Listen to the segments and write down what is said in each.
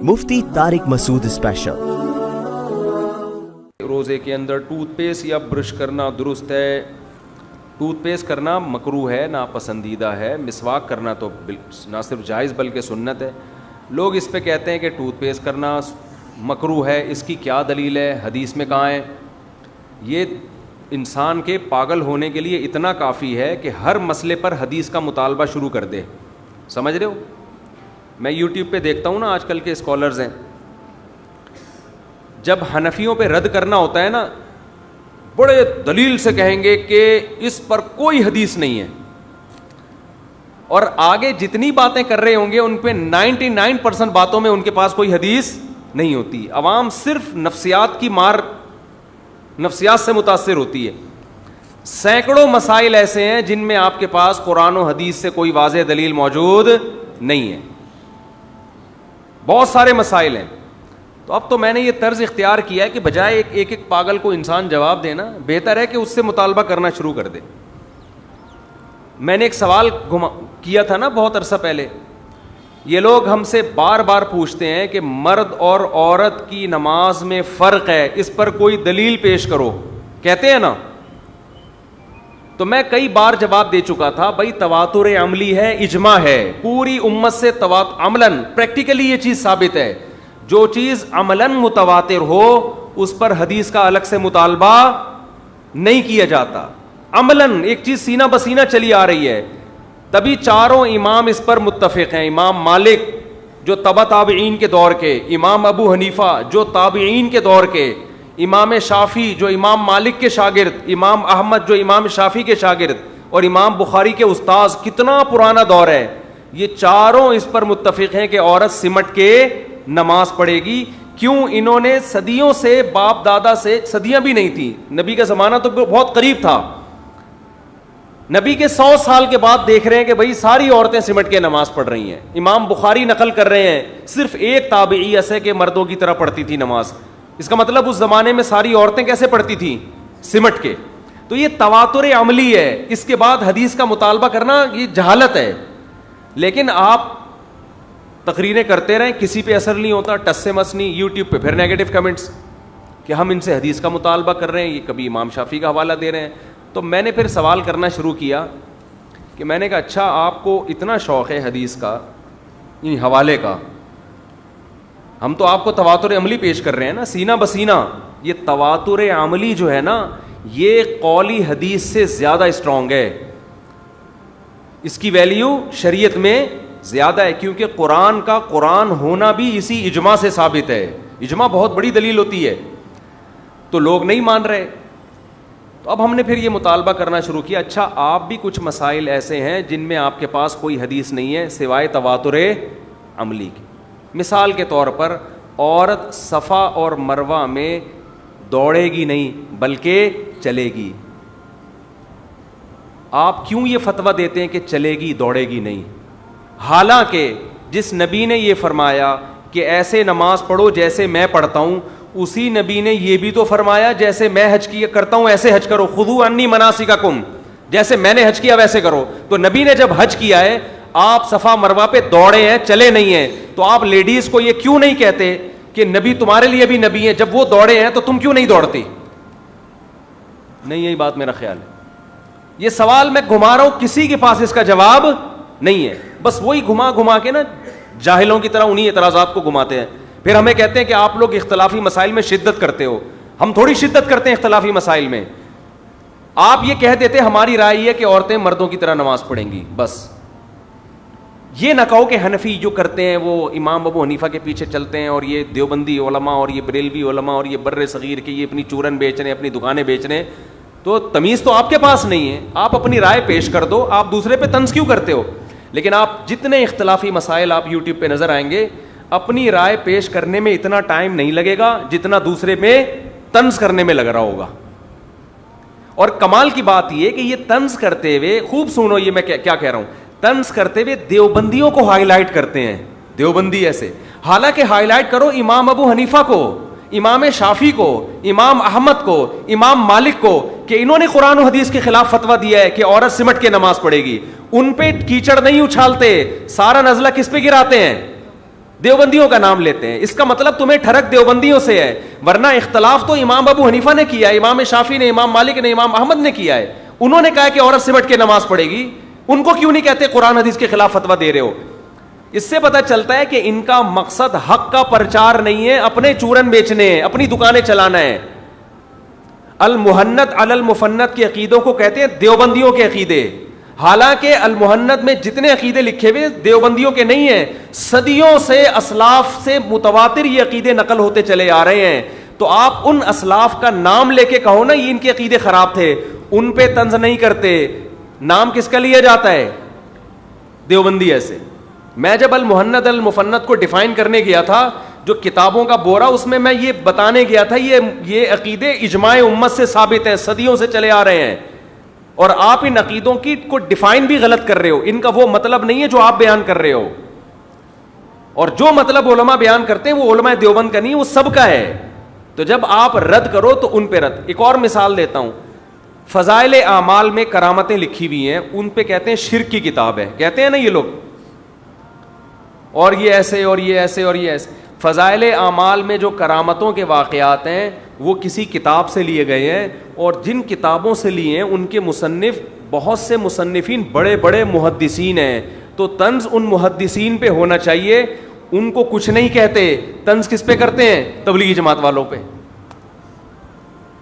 مفتی طارق مسعود special. روزے کے اندر tooth paste یا برش کرنا درست ہے؟ ٹوتھ پیسٹ کرنا مکروہ ہے، ناپسندیدہ ہے۔ مسواک کرنا تو نہ صرف جائز بلکہ سنت ہے۔ لوگ اس پہ کہتے ہیں کہ ٹوتھ پیسٹ کرنا مکروہ ہے، اس کی کیا دلیل ہے، حدیث میں کہاں ہے؟ یہ انسان کے پاگل ہونے کے لیے اتنا کافی ہے کہ ہر مسئلے پر حدیث کا مطالبہ شروع کر دے۔ سمجھ رہے ہو؟ میں یوٹیوب پہ دیکھتا ہوں نا، آج کل کے اسکالرز ہیں، جب حنفیوں پہ رد کرنا ہوتا ہے نا، بڑے دلیل سے کہیں گے کہ اس پر کوئی حدیث نہیں ہے، اور آگے جتنی باتیں کر رہے ہوں گے ان پہ 99% باتوں میں ان کے پاس کوئی حدیث نہیں ہوتی۔ عوام صرف نفسیات کی مار، نفسیات سے متاثر ہوتی ہے۔ سینکڑوں مسائل ایسے ہیں جن میں آپ کے پاس قرآن و حدیث سے کوئی واضح دلیل موجود نہیں ہے، بہت سارے مسائل ہیں۔ تو اب تو میں نے یہ طرز اختیار کیا ہے کہ بجائے ایک پاگل کو انسان جواب دینا، بہتر ہے کہ اس سے مطالبہ کرنا شروع کر دے۔ میں نے ایک سوال کیا تھا نا بہت عرصہ پہلے، یہ لوگ ہم سے بار بار پوچھتے ہیں کہ مرد اور عورت کی نماز میں فرق ہے، اس پر کوئی دلیل پیش کرو، کہتے ہیں نا۔ تو میں کئی بار جواب دے چکا تھا، بھائی تواتر عملی ہے، اجماع ہے، پوری امت سے عملاً پریکٹیکلی یہ چیز ثابت ہے۔ جو چیز عملاً متواتر ہو اس پر حدیث کا الگ سے مطالبہ نہیں کیا جاتا۔ عملاً ایک چیز سینہ بسینہ چلی آ رہی ہے، تبھی چاروں امام اس پر متفق ہیں۔ امام مالک جو تبع تابعین کے دور کے، امام ابو حنیفہ جو تابعین کے دور کے، امام شافعی جو امام مالک کے شاگرد، امام احمد جو امام شافعی کے شاگرد، اور امام بخاری کے استاذ، کتنا پرانا دور ہے، یہ چاروں اس پر متفق ہیں کہ عورت سمٹ کے نماز پڑھے گی۔ کیوں؟ انہوں نے صدیوں سے، باپ دادا سے، صدیاں بھی نہیں تھی، نبی کا زمانہ تو بہت قریب تھا، نبی کے 100 سال کے بعد دیکھ رہے ہیں کہ بھئی ساری عورتیں سمٹ کے نماز پڑھ رہی ہیں۔ امام بخاری نقل کر رہے ہیں صرف ایک تابعی ایسے کہ مردوں کی طرح پڑھتی تھی نماز، اس کا مطلب اس زمانے میں ساری عورتیں کیسے پڑھتی تھیں؟ سمٹ کے۔ تو یہ تواتر عملی ہے، اس کے بعد حدیث کا مطالبہ کرنا یہ جہالت ہے۔ لیکن آپ تقریریں کرتے رہیں، کسی پہ اثر نہیں ہوتا، ٹس سے مس نہیں، یوٹیوب پہ پھر نیگیٹو کمنٹس کہ ہم ان سے حدیث کا مطالبہ کر رہے ہیں، یہ کبھی امام شافعی کا حوالہ دے رہے ہیں۔ تو میں نے پھر سوال کرنا شروع کیا کہ میں نے کہا اچھا آپ کو اتنا شوق ہے حدیث کا، ان حوالے کا، ہم تو آپ کو تواتر عملی پیش کر رہے ہیں نا، سینہ بسینہ۔ یہ تواتر عملی جو ہے نا، یہ قولی حدیث سے زیادہ اسٹرانگ ہے، اس کی ویلیو شریعت میں زیادہ ہے، کیونکہ قرآن کا قرآن ہونا بھی اسی اجماع سے ثابت ہے۔ اجماع بہت بڑی دلیل ہوتی ہے، تو لوگ نہیں مان رہے۔ تو اب ہم نے پھر یہ مطالبہ کرنا شروع کیا، اچھا آپ بھی کچھ مسائل ایسے ہیں جن میں آپ کے پاس کوئی حدیث نہیں ہے سوائے تواتر عملی کی۔ مثال کے طور پر عورت صفا اور مروہ میں دوڑے گی نہیں بلکہ چلے گی۔ آپ کیوں یہ فتویٰ دیتے ہیں کہ چلے گی دوڑے گی نہیں؟ حالانکہ جس نبی نے یہ فرمایا کہ ایسے نماز پڑھو جیسے میں پڑھتا ہوں، اسی نبی نے یہ بھی تو فرمایا جیسے میں حج کیا کرتا ہوں ایسے حج کرو، خذوا عنی مناسککم، جیسے میں نے حج کیا ویسے کرو۔ تو نبی نے جب حج کیا ہے، آپ صفا مروہ پہ دوڑے ہیں، چلے نہیں ہیں، تو آپ لیڈیز کو یہ کیوں نہیں کہتے کہ نبی تمہارے لیے بھی نبی ہیں؟ جب وہ دوڑے ہیں تو تم کیوں نہیں دوڑتی؟ نہیں، یہی بات میرا خیال ہے۔ یہ سوال میں گھما رہا ہوں، کسی کے پاس اس کا جواب نہیں ہے، بس وہی گھما کے نا جاہلوں کی طرح انہی اعتراضات کو گھماتے ہیں۔ پھر ہمیں کہتے ہیں کہ آپ لوگ اختلافی مسائل میں شدت کرتے ہو۔ ہم تھوڑی شدت کرتے ہیں اختلافی مسائل میں، آپ یہ کہہ دیتے ہماری رائے یہ ہے کہ عورتیں مردوں کی طرح نماز پڑھیں گی، بس۔ یہ نہ کہو کہ حنفی جو کرتے ہیں وہ امام ابو حنیفہ کے پیچھے چلتے ہیں، اور یہ دیوبندی علماء اور یہ بریلوی علماء اور یہ بر صغیر کے یہ اپنی چورن بیچ رہے ہیں، اپنی دکانیں بیچ رہے ہیں۔ تو تمیز تو آپ کے پاس نہیں ہے، آپ اپنی رائے پیش کر دو، آپ دوسرے پہ طنز کیوں کرتے ہو؟ لیکن آپ جتنے اختلافی مسائل آپ یوٹیوب پہ نظر آئیں گے، اپنی رائے پیش کرنے میں اتنا ٹائم نہیں لگے گا جتنا دوسرے میں طنز کرنے میں لگ رہا ہوگا۔ اور کمال کی بات یہ کہ یہ طنز کرتے ہوئے، خوب سنو یہ میں کیا کہہ رہا ہوں، طنز کرتے ہوئے دیوبندیوں کو ہائی لائٹ کرتے ہیں، دیوبندی ایسے، حالانکہ ہائی لائٹ کرو امام ابو حنیفہ کو، امام شافعی کو، امام احمد کو، امام مالک کو، کہ انہوں نے قرآن و حدیث کے خلاف فتویٰ دیا ہے کہ عورت سمٹ کے نماز پڑھے گی۔ ان پہ کیچڑ نہیں اچھالتے، سارا نزلہ کس پہ گراتے ہیں؟ دیوبندیوں کا نام لیتے ہیں. اس کا مطلب تمہیں ٹھڑک دیوبندیوں سے ہے, ورنہ اختلاف تو امام ابو حنیفہ نے کیا ہے, امام شافعی نے, امام مالک نے, امام احمد نے کیا ہے. انہوں نے کہا کہ عورت سمٹ کے نماز پڑھے گی, ان کو کیوں نہیں کہتے قرآن حدیث کے خلاف فتویٰ دے رہے ہو؟ اس سے پتہ چلتا ہے کہ ان کا مقصد حق کا پرچار نہیں ہے, اپنے چورن بیچنے ہیں, اپنی دکانیں چلانا ہے. المحنت علی المفنت کے عقیدوں کو کہتے ہیں دیوبندیوں کے عقیدے, حالانکہ المحنت میں جتنے عقیدے لکھے ہوئے دیوبندیوں کے نہیں ہیں. صدیوں سے اسلاف سے متواتر یہ عقیدے نقل ہوتے چلے آ رہے ہیں. تو آپ ان اسلاف کا نام لے کے کہو نا یہ ان کے عقیدے خراب تھے, ان پہ طنز نہیں کرتے. نام کس کا لیا جاتا ہے؟ دیوبندی. ایسے میں جب المحنت المفنت کو ڈیفائن کرنے گیا تھا, جو کتابوں کا بورا, اس میں میں یہ بتانے گیا تھا یہ عقیدے اجماع امت سے ثابت ہیں, صدیوں سے چلے آ رہے ہیں, اور آپ ان عقیدوں کی کو ڈیفائن بھی غلط کر رہے ہو. ان کا وہ مطلب نہیں ہے جو آپ بیان کر رہے ہو, اور جو مطلب علماء بیان کرتے ہیں وہ علماء دیوبند کا نہیں, وہ سب کا ہے. تو جب آپ رد کرو تو ان پہ رد. ایک اور مثال دیتا ہوں, فضائل اعمال میں کرامتیں لکھی ہوئی ہیں, ان پہ کہتے ہیں شرک کی کتاب ہے, کہتے ہیں نا یہ لوگ, اور یہ ایسے اور یہ ایسے اور یہ ایسے. فضائل اعمال میں جو کرامتوں کے واقعات ہیں وہ کسی کتاب سے لیے گئے ہیں, اور جن کتابوں سے لیے ہیں ان کے مصنف بہت سے مصنفین بڑے بڑے محدثین ہیں. تو طنز ان محدثین پہ ہونا چاہیے, ان کو کچھ نہیں کہتے. طنز کس پہ کرتے ہیں؟ تبلیغی جماعت والوں پہ.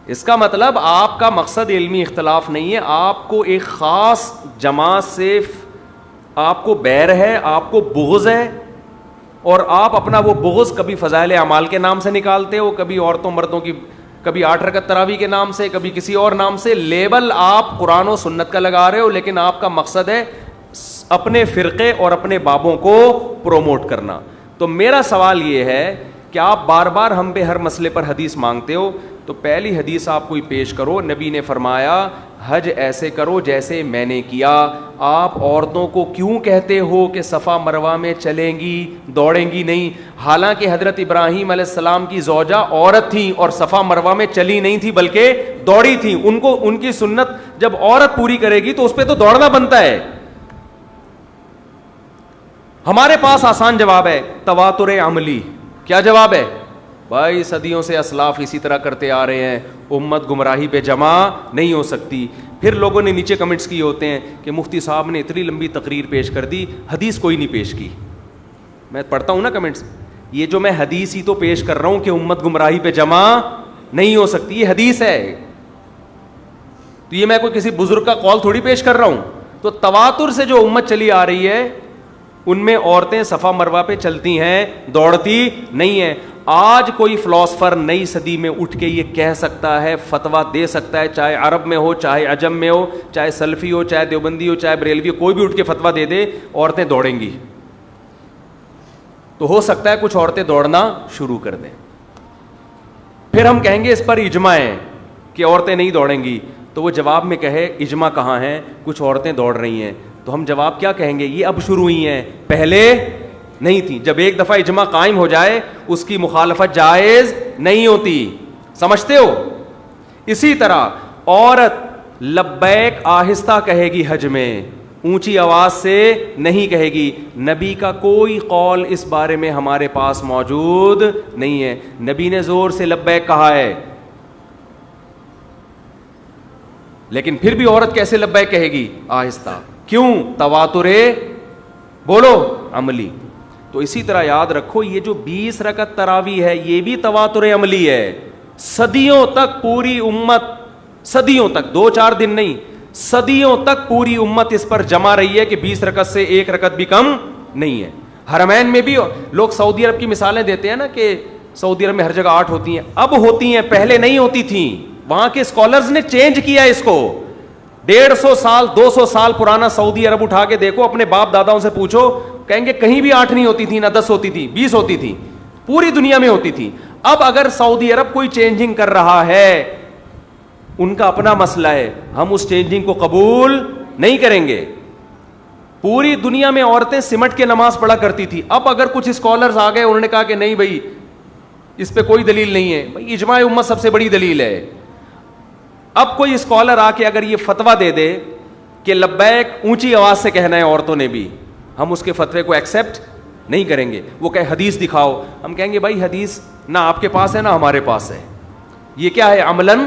اس کا مطلب آپ کا مقصد علمی اختلاف نہیں ہے, آپ کو ایک خاص جماعت سے آپ کو بیر ہے, آپ کو بغض ہے, اور آپ اپنا وہ بغض کبھی فضائل اعمال کے نام سے نکالتے ہو, کبھی عورتوں مردوں کی, کبھی 8 رکعت تراویح کے نام سے, کبھی کسی اور نام سے. لیبل آپ قرآن و سنت کا لگا رہے ہو, لیکن آپ کا مقصد ہے اپنے فرقے اور اپنے بابوں کو پروموٹ کرنا. تو میرا سوال یہ ہے کہ آپ بار بار ہم پہ ہر مسئلے پر حدیث مانگتے ہو, تو پہلی حدیث آپ کوئی پیش کرو. نبی نے فرمایا حج ایسے کرو جیسے میں نے کیا. آپ عورتوں کو کیوں کہتے ہو کہ صفا مروہ میں چلیں گی, دوڑیں گی نہیں؟ حالانکہ حضرت ابراہیم علیہ السلام کی زوجہ عورت تھی اور صفا مروہ میں چلی نہیں تھی بلکہ دوڑی تھی. ان کو ان کی سنت جب عورت پوری کرے گی تو اس پہ تو دوڑنا بنتا ہے. ہمارے پاس آسان جواب ہے, تواتر عملی. کیا جواب ہے بھائی؟ صدیوں سے اسلاف اسی طرح کرتے آ رہے ہیں, امت گمراہی پہ جمع نہیں ہو سکتی. پھر لوگوں نے نیچے کمنٹس کیے ہوتے ہیں کہ مفتی صاحب نے اتنی لمبی تقریر پیش کر دی, حدیث کوئی نہیں پیش کی. میں پڑھتا ہوں نا کمنٹس, یہ جو میں حدیث ہی تو پیش کر رہا ہوں کہ امت گمراہی پہ جمع نہیں ہو سکتی, یہ حدیث ہے. تو یہ میں کوئی کسی بزرگ کا قول تھوڑی پیش کر رہا ہوں. تو تواتر سے جو امت چلی آ رہی ہے ان میں عورتیں صفا مروہ پہ چلتی ہیں, دوڑتی نہیں ہیں. آج کوئی فلاسفر نئی صدی میں اٹھ کے یہ کہہ سکتا ہے, فتویٰ دے سکتا ہے, چاہے عرب میں ہو, چاہے عجم میں ہو, چاہے سلفی ہو, چاہے دیوبندی ہو, چاہے بریلوی ہو, کوئی بھی اٹھ کے فتویٰ دے دے عورتیں دوڑیں گی. تو ہو سکتا ہے کچھ عورتیں دوڑنا شروع کر دیں. پھر ہم کہیں گے اس پر اجماع ہے کہ عورتیں نہیں دوڑیں گی. تو وہ جواب میں کہے اجماع کہاں ہے, کچھ عورتیں دوڑ رہی ہیں. تو ہم جواب کیا کہیں گے؟ یہ اب شروع ہوئی ہیں, پہلے نہیں تھی. جب ایک دفعہ اجماع قائم ہو جائے اس کی مخالفت جائز نہیں ہوتی. سمجھتے ہو؟ اسی طرح عورت لبیک آہستہ کہے گی حج میں, اونچی آواز سے نہیں کہے گی. نبی کا کوئی قول اس بارے میں ہمارے پاس موجود نہیں ہے. نبی نے زور سے لبیک کہا ہے, لیکن پھر بھی عورت کیسے لبیک کہے گی؟ آہستہ. کیوں؟ تواتر بولو عملی. تو اسی طرح یاد رکھو یہ جو 20 رکعت تراویح ہے یہ بھی تواتر عملی ہے. صدیوں تک پوری امت, صدیوں تک, 2-4 دن نہیں, صدیوں تک پوری امت اس پر جمع رہی ہے کہ 20 رکعت سے 1 رکعت بھی کم نہیں ہے. حرمین میں بھی لوگ سعودی عرب کی مثالیں دیتے ہیں نا کہ سعودی عرب میں ہر جگہ 8 ہوتی ہیں. اب ہوتی ہیں, پہلے نہیں ہوتی تھیں. وہاں کے اسکالرز نے چینج کیا اس کو. 150 سال 200 سال پرانا سعودی عرب اٹھا کے دیکھو, اپنے باپ داداؤں سے پوچھو, کہیں گے کہیں بھی 8 نہیں ہوتی تھی, نہ 10 ہوتی تھی, 20 ہوتی تھی, پوری دنیا میں ہوتی تھی. اب اگر سعودی عرب کوئی چینجنگ کر رہا ہے, ان کا اپنا مسئلہ ہے, ہم اس چینجنگ کو قبول نہیں کریں گے. پوری دنیا میں عورتیں سمٹ کے نماز پڑھا کرتی تھی. اب اگر کچھ اسکالرز آ گئے, انہوں نے کہا کہ نہیں بھائی اس پہ کوئی دلیل نہیں ہے. بھائی اجماع امت سب سے بڑی دلیل ہے. اب کوئی اسکالر آ کے اگر یہ فتویٰ دے دے کہ لبیک اونچی آواز سے کہنا ہے عورتوں نے بھی, ہم اس کے فتوے کو ایکسیپٹ نہیں کریں گے. وہ کہے حدیث دکھاؤ, ہم کہیں گے بھائی حدیث نہ آپ کے پاس ہے نہ ہمارے پاس ہے. یہ کیا ہے؟ عملاً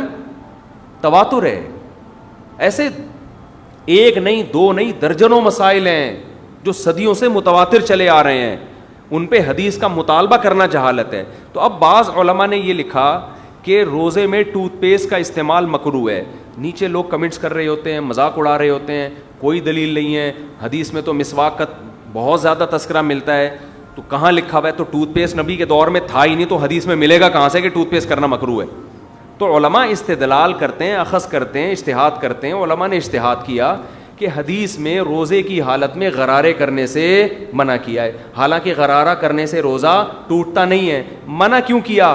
تواتر ہے. ایسے ایک نہیں دو نہیں درجنوں مسائل ہیں جو صدیوں سے متواتر چلے آ رہے ہیں, ان پہ حدیث کا مطالبہ کرنا جہالت ہے. تو اب بعض علماء نے یہ لکھا کہ روزے میں ٹوتھ پیسٹ کا استعمال مکروہ ہے. نیچے لوگ کمنٹس کر رہے ہوتے ہیں, مذاق اڑا رہے ہوتے ہیں, کوئی دلیل نہیں ہے. حدیث میں تو مسواک کا بہت زیادہ تذکرہ ملتا ہے, تو کہاں لکھا ہوا ہے؟ تو ٹوتھ پیسٹ نبی کے دور میں تھا ہی نہیں, تو حدیث میں ملے گا کہاں سے کہ ٹوتھ پیسٹ کرنا مکروہ ہے؟ تو علماء استدلال کرتے ہیں, اخذ کرتے ہیں, اجتہاد کرتے ہیں. علماء نے اجتہاد کیا کہ حدیث میں روزے کی حالت میں غرارے کرنے سے منع کیا ہے. حالانکہ غرارہ کرنے سے روزہ ٹوٹتا نہیں ہے. منع کیوں کیا؟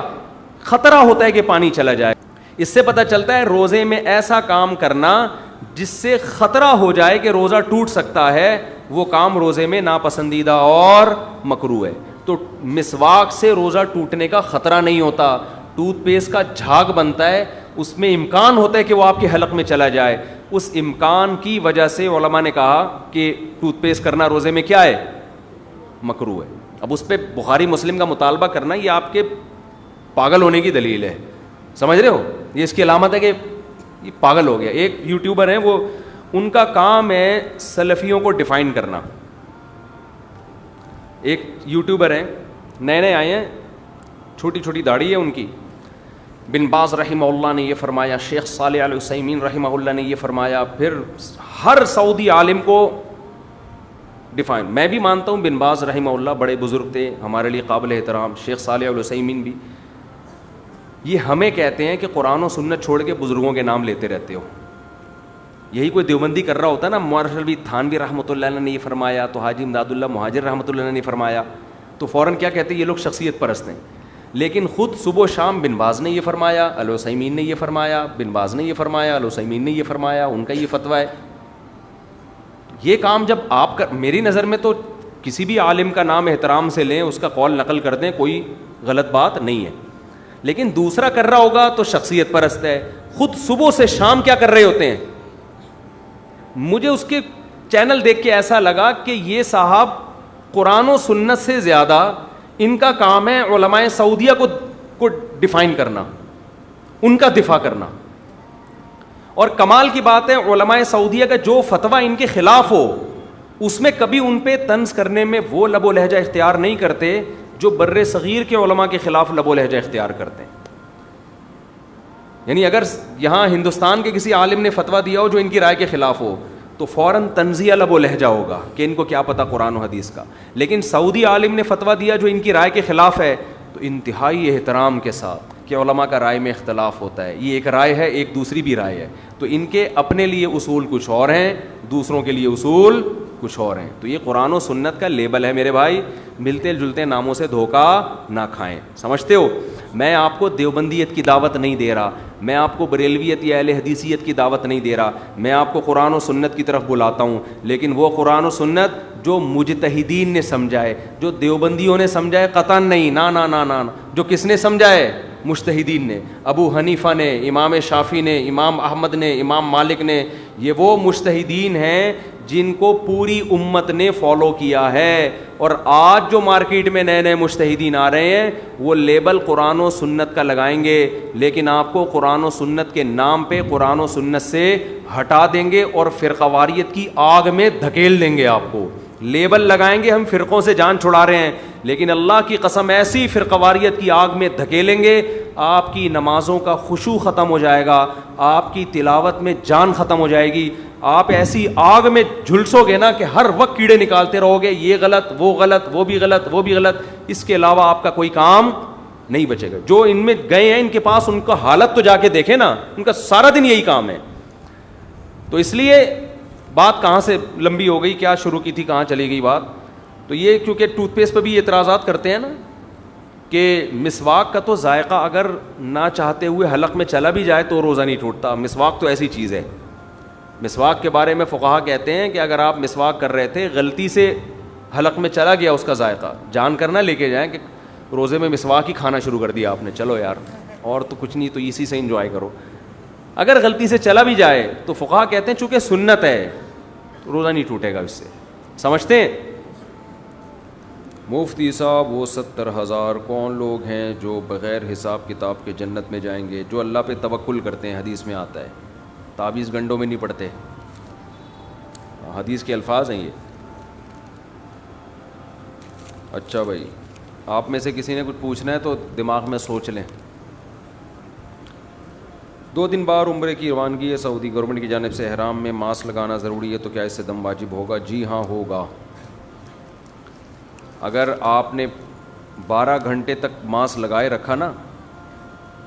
خطرہ ہوتا ہے کہ پانی چلا جائے. اس سے پتہ چلتا ہے روزے میں ایسا کام کرنا جس سے خطرہ ہو جائے کہ روزہ ٹوٹ سکتا ہے, وہ کام روزے میں ناپسندیدہ اور مکروہ ہے. تو مسواک سے روزہ ٹوٹنے کا خطرہ نہیں ہوتا. ٹوتھ پیسٹ کا جھاگ بنتا ہے, اس میں امکان ہوتا ہے کہ وہ آپ کے حلق میں چلا جائے. اس امکان کی وجہ سے علماء نے کہا کہ ٹوتھ پیسٹ کرنا روزے میں کیا ہے؟ مکروہ ہے. اب اس پہ بخاری مسلم کا مطالبہ کرنا یہ آپ کے پاگل ہونے کی دلیل ہے, سمجھ رہے ہو؟ یہ اس کی علامت ہے کہ یہ پاگل ہو گیا. ایک یوٹیوبر ہیں, وہ ان کا کام ہے سلفیوں کو ڈیفائن کرنا. ایک یوٹیوبر ہیں, نئے نئے آئے ہیں, چھوٹی چھوٹی داڑھی ہے ان کی. بن باز رحمہ اللہ نے یہ فرمایا, شیخ صالح العثیمین رحمہ اللہ نے یہ فرمایا, پھر ہر سعودی عالم کو ڈیفائن. میں بھی مانتا ہوں بن باز رحمہ اللہ بڑے بزرگ تھے, ہمارے لیے قابل احترام. شیخ صالح العثیمین بھی. یہ ہمیں کہتے ہیں کہ قرآن و سنت چھوڑ کے بزرگوں کے نام لیتے رہتے ہو. یہی کوئی دیوبندی کر رہا ہوتا نا, مارشل تھانوی رحمۃ اللہ علیہ نے یہ فرمایا, تو حاجی امداد اللہ مہاجر رحمۃ اللہ نے فرمایا, تو فوراً کیا کہتے ہیں یہ لوگ شخصیت پرست ہیں. لیکن خود صبح و شام بن باز نے یہ فرمایا, العثیمین نے یہ فرمایا, بن باز نے یہ فرمایا, العثیمین نے یہ فرمایا, ان کا یہ فتویٰ ہے. یہ کام جب آپ میری نظر میں تو کسی بھی عالم کا نام احترام سے لیں, اس کا قول نقل کر دیں, کوئی غلط بات نہیں ہے. لیکن دوسرا کر رہا ہوگا تو شخصیت پرست ہے. خود صبح سے شام کیا کر رہے ہوتے ہیں؟ مجھے اس کے چینل دیکھ کے ایسا لگا کہ یہ صاحب قرآن و سنت سے زیادہ ان کا کام ہے علماء سعودیہ کو ڈیفائن کرنا, ان کا دفاع کرنا. اور کمال کی بات ہے, علماء سعودیہ کا جو فتویٰ ان کے خلاف ہو اس میں کبھی ان پہ طنز کرنے میں وہ لب و لہجہ اختیار نہیں کرتے جو بر صغیر کے علماء کے خلاف لب و لہجہ اختیار کرتے ہیں. یعنی اگر یہاں ہندوستان کے کسی عالم نے فتویٰ دیا ہو جو ان کی رائے کے خلاف ہو تو فوراً طنزیہ لب و لہجہ ہوگا کہ ان کو کیا پتہ قرآن و حدیث کا. لیکن سعودی عالم نے فتویٰ دیا جو ان کی رائے کے خلاف ہے تو انتہائی احترام کے ساتھ کہ علماء کا رائے میں اختلاف ہوتا ہے, یہ ایک رائے ہے, ایک دوسری بھی رائے ہے, تو ان کے اپنے لیے اصول کچھ اور ہیں, دوسروں کے لیے اصول کچھ اور ہیں. تو یہ قرآن و سنت کا لیبل ہے میرے بھائی, ملتے جلتے ناموں سے دھوکہ نہ کھائیں. سمجھتے ہو؟ میں آپ کو دیوبندیت کی دعوت نہیں دے رہا, میں آپ کو بریلویت یا اہل حدیثیت کی دعوت نہیں دے رہا, میں آپ کو قرآن و سنت کی طرف بلاتا ہوں. لیکن وہ قرآن و سنت جو مجتہدین نے سمجھا ہے, جو دیوبندیوں نے سمجھا ہے, قطعاً نہیں, نا. جو کس نے سمجھا ہے؟ مجتہدین نے. ابو حنیفہ نے, امام شافعی نے, امام احمد نے, امام مالک نے, یہ وہ مجتہدین ہیں جن کو پوری امت نے فالو کیا ہے. اور آج جو مارکیٹ میں نئے نئے مجتہدین آ رہے ہیں وہ لیبل قرآن و سنت کا لگائیں گے, لیکن آپ کو قرآن و سنت کے نام پہ قرآن و سنت سے ہٹا دیں گے اور فرقہ واریت کی آگ میں دھکیل دیں گے. آپ کو لیبل لگائیں گے ہم فرقوں سے جان چھڑا رہے ہیں, لیکن اللہ کی قسم ایسی فرقہ واریت کی آگ میں دھکیلیں گے آپ کی نمازوں کا خشوع ختم ہو جائے گا, آپ کی تلاوت میں جان ختم ہو جائے گی, آپ ایسی آگ میں جھلسو گے نا کہ ہر وقت کیڑے نکالتے رہو گے, یہ غلط, وہ بھی غلط. اس کے علاوہ آپ کا کوئی کام نہیں بچے گا. جو ان میں گئے ہیں ان کے پاس ان کا حالت تو جا کے دیکھیں نا, ان کا سارا دن یہی کام ہے. تو اس لیے بات کہاں سے لمبی ہو گئی, کیا شروع کی تھی, کہاں چلی گئی بات. تو یہ کیونکہ ٹوتھ پیسٹ پہ بھی اعتراضات کرتے ہیں نا کہ مسواک کا تو ذائقہ اگر نہ چاہتے ہوئے حلق میں چلا بھی جائے تو روزہ نہیں ٹوٹتا. مسواک تو ایسی چیز ہے, مسواک کے بارے میں فقہا کہتے ہیں کہ اگر آپ مسواک کر رہے تھے, غلطی سے حلق میں چلا گیا اس کا ذائقہ, جان کر نہ لے کے جائیں کہ روزے میں مسواک ہی کھانا شروع کر دیا آپ نے, چلو یار اور تو کچھ نہیں, تو اسی سے انجوائے کرو. اگر غلطی سے چلا بھی جائے تو فقہا کہتے ہیں چونکہ سنت ہے روزہ نہیں ٹوٹے گا اس سے. سمجھتے ہیں؟ مفتی صاحب وہ 70,000 کون لوگ ہیں جو بغیر حساب کتاب کے جنت میں جائیں گے؟ جو اللہ پہ توکل کرتے ہیں، حدیث میں آتا ہے، تعویذ گنڈوں میں نہیں پڑتے، حدیث کے الفاظ ہیں یہ۔ اچھا بھائی، آپ میں سے کسی نے کچھ پوچھنا ہے تو دماغ میں سوچ لیں۔ 2 دن بعد عمرے کی روانگی ہے، سعودی گورنمنٹ کی جانب سے احرام میں ماسک لگانا ضروری ہے، تو کیا اس سے دم واجب ہوگا؟ جی ہاں ہوگا۔ اگر آپ نے 12 گھنٹے تک ماسک لگائے رکھا نا،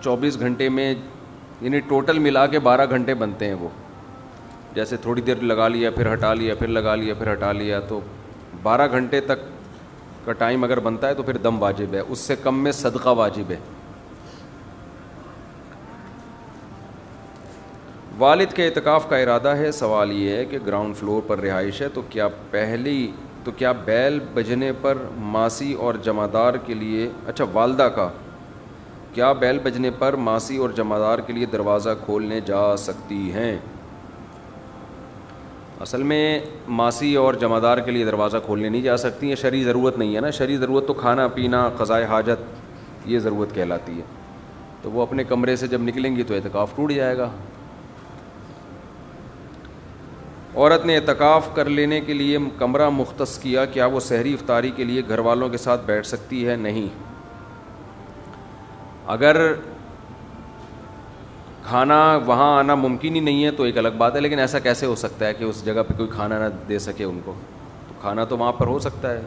24 گھنٹے میں، یعنی ٹوٹل ملا کے 12 گھنٹے بنتے ہیں وہ، جیسے تھوڑی دیر لگا لیا پھر ہٹا لیا پھر لگا لیا پھر ہٹا لیا، تو 12 گھنٹے تک کا ٹائم اگر بنتا ہے تو پھر دم واجب ہے، اس سے کم میں صدقہ واجب ہے۔ والد کے اعتکاف کا ارادہ ہے، سوال یہ ہے کہ گراؤنڈ فلور پر رہائش ہے، تو کیا بیل بجنے پر ماسی اور جمعدار کے لیے، اچھا والدہ کا، کیا بیل بجنے پر ماسی اور جمعدار کے لیے دروازہ کھولنے جا سکتی ہیں؟ اصل میں ماسی اور جمعدار کے لیے دروازہ کھولنے نہیں جا سکتی ہیں، شرعی ضرورت نہیں ہے نا، شرعی ضرورت تو کھانا پینا، قضاء حاجت، یہ ضرورت کہلاتی ہے، تو وہ اپنے کمرے سے جب نکلیں گی تو اعتکاف ٹوٹ جائے گا۔ عورت نے اعتکاف کر لینے کے لیے کمرہ مختص کیا، کیا وہ سحری افطاری کے لیے گھر والوں کے ساتھ بیٹھ سکتی ہے؟ نہیں۔ اگر کھانا وہاں آنا ممکن ہی نہیں ہے تو ایک الگ بات ہے، لیکن ایسا کیسے ہو سکتا ہے کہ اس جگہ پہ کوئی کھانا نہ دے سکے ان کو؟ تو کھانا تو وہاں پر ہو سکتا ہے۔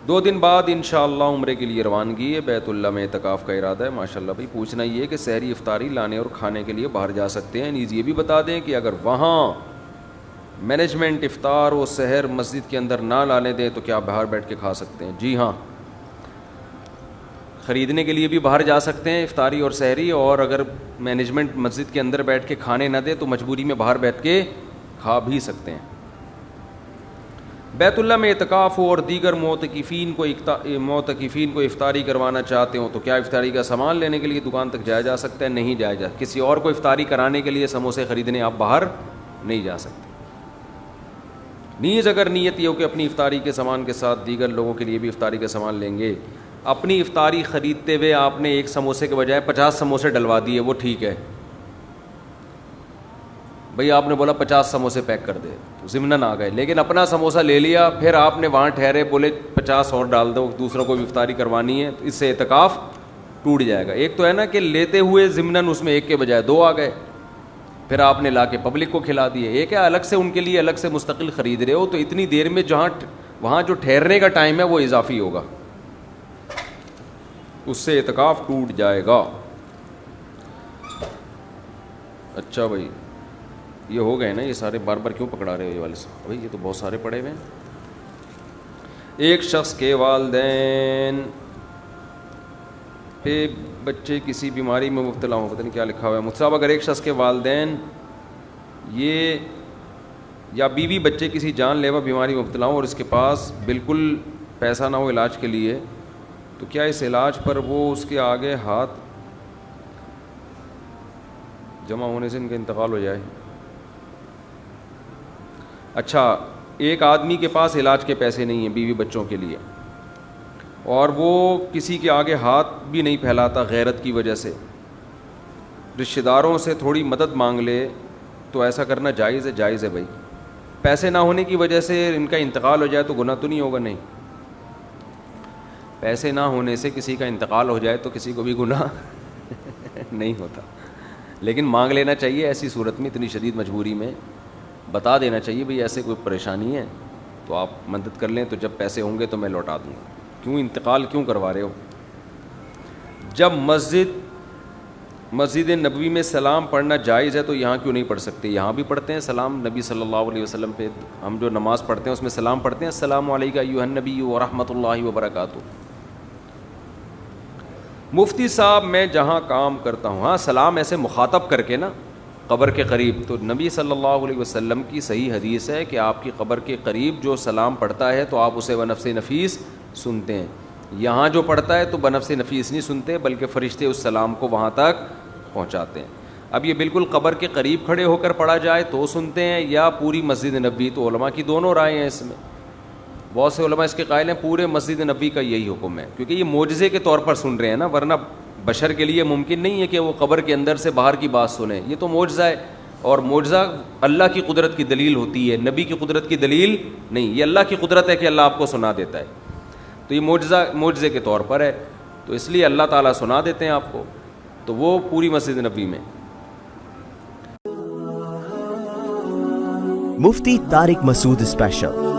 2 دن بعد انشاءاللہ عمرے کے لیے روانگی ہے، بیت اللہ میں اعتکاف کا ارادہ ہے۔ ماشاءاللہ بھائی، پوچھنا یہ ہے کہ سحری افطاری لانے اور کھانے کے لیے باہر جا سکتے ہیں؟ نیز یہ بھی بتا دیں کہ اگر وہاں مینجمنٹ افطار و سحر مسجد کے اندر نہ لانے دیں تو کیا باہر بیٹھ کے کھا سکتے ہیں؟ جی ہاں، خریدنے کے لیے بھی باہر جا سکتے ہیں افطاری اور سحری، اور اگر مینجمنٹ مسجد کے اندر بیٹھ کے کھانے نہ دے تو مجبوری میں باہر بیٹھ کے کھا بھی سکتے ہیں۔ بیت اللہ میں اعتکاف ہو اور دیگر معتکفین کو افطاری کروانا چاہتے ہوں تو کیا افطاری کا سامان لینے کے لیے دکان تک جایا جا سکتا ہے؟ نہیں جایا جا، کسی اور کو افطاری کرانے کے لیے سموسے خریدنے آپ باہر نہیں جا سکتے۔ نیز اگر نیت یہ ہو کہ اپنی افطاری کے سامان کے ساتھ دیگر لوگوں کے لیے بھی افطاری کا سامان لیں گے، اپنی افطاری خریدتے ہوئے آپ نے ایک سموسے کے بجائے 50 سموسے ڈلوا دیے، وہ ٹھیک ہے بھئی، آپ نے بولا 50 سموسے پیک کر دے تو ضمناً آ گئے، لیکن اپنا سموسہ لے لیا، پھر آپ نے وہاں ٹھہرے بولے 50 اور ڈال دو، دوسروں کو بھی افطاری کروانی ہے، تو اس سے اعتکاف ٹوٹ جائے گا۔ ایک تو ہے نا کہ لیتے ہوئے ضمناً اس میں ایک کے بجائے 2 آ گئے، پھر آپ نے لا کے پبلک کو کھلا دیے۔ ایک ہے الگ سے ان کے لیے الگ سے مستقل خرید رہے ہو، تو اتنی دیر میں وہاں جو ٹھہرنے کا ٹائم ہے وہ اضافی ہوگا، اس سے اعتکاف ٹوٹ جائے گا۔ اچھا بھائی، یہ ہو گئے نا، یہ سارے بار بار کیوں پکڑا رہے ہو یہ والے صاحب؟ بھائی یہ تو بہت سارے پڑے ہوئے ہیں۔ ایک شخص کے والدین پہ بچے کسی بیماری میں مبتلا ہوں، پتہ نہیں کیا لکھا ہوا ہے مصعب، اگر ایک شخص کے والدین یہ یا بیوی بچے کسی جان لیوا بیماری میں مبتلا ہوں اور اس کے پاس بالکل پیسہ نہ ہو علاج کے لیے، تو کیا اس علاج پر وہ اس کے آگے ہاتھ جمع ہونے سے ان کا انتقال ہو جائے؟ اچھا، ایک آدمی کے پاس علاج کے پیسے نہیں ہیں بیوی بچوں کے لیے، اور وہ کسی کے آگے ہاتھ بھی نہیں پھیلاتا غیرت کی وجہ سے، رشتہ داروں سے تھوڑی مدد مانگ لے تو ایسا کرنا جائز ہے؟ جائز ہے بھائی، پیسے نہ ہونے کی وجہ سے ان کا انتقال ہو جائے تو گناہ تو نہیں ہوگا؟ نہیں، پیسے نہ ہونے سے کسی کا انتقال ہو جائے تو کسی کو بھی گناہ نہیں ہوتا، لیکن مانگ لینا چاہیے ایسی صورت میں، اتنی شدید مجبوری میں بتا دینا چاہیے بھئی ایسے کوئی پریشانی ہے تو آپ مدد کر لیں، تو جب پیسے ہوں گے تو میں لوٹا دوں گا، کیوں انتقال کیوں کروا رہے ہو؟ جب مسجد نبوی میں سلام پڑھنا جائز ہے تو یہاں کیوں نہیں پڑھ سکتے؟ یہاں بھی پڑھتے ہیں سلام، نبی صلی اللہ علیہ وسلم پہ ہم جو نماز پڑھتے ہیں اس میں سلام پڑھتے ہیں، السلام علیکم ایھا النبی ورحمۃ اللہ وبرکاتہ۔ مفتی صاحب میں جہاں کام کرتا ہوں، ہاں سلام ایسے مخاطب کر کے نا قبر کے قریب، تو نبی صلی اللہ علیہ وسلم کی صحیح حدیث ہے کہ آپ کی قبر کے قریب جو سلام پڑھتا ہے تو آپ اسے بنفس نفیس سنتے ہیں، یہاں جو پڑھتا ہے تو بنفس نفیس نہیں سنتے بلکہ فرشتے اس سلام کو وہاں تک پہنچاتے ہیں۔ اب یہ بالکل قبر کے قریب کھڑے ہو کر پڑھا جائے تو سنتے ہیں یا پوری مسجد نبوی؟ تو علماء کی دونوں رائے ہیں اس میں. بہت سے علماء اس کے قائل ہیں پورے مسجد نبوی کا یہی حکم ہے، کیونکہ یہ معجزے کے طور پر سن رہے ہیں نا، ورنہ بشر کے لیے ممکن نہیں ہے کہ وہ قبر کے اندر سے باہر کی بات سنیں. یہ تو معجزہ ہے، اور معجزہ اللہ کی قدرت کی دلیل ہوتی ہے، نبی کی قدرت کی دلیل نہیں. یہ اللہ کی قدرت ہے کہ اللہ آپ کو سنا دیتا ہے. تو یہ معجزے کے طور پر ہے، تو اس لیے اللہ تعالیٰ سنا دیتے ہیں آپ کو. تو وہ پوری مسجد نبوی میں. Mufti Tariq Masood Special.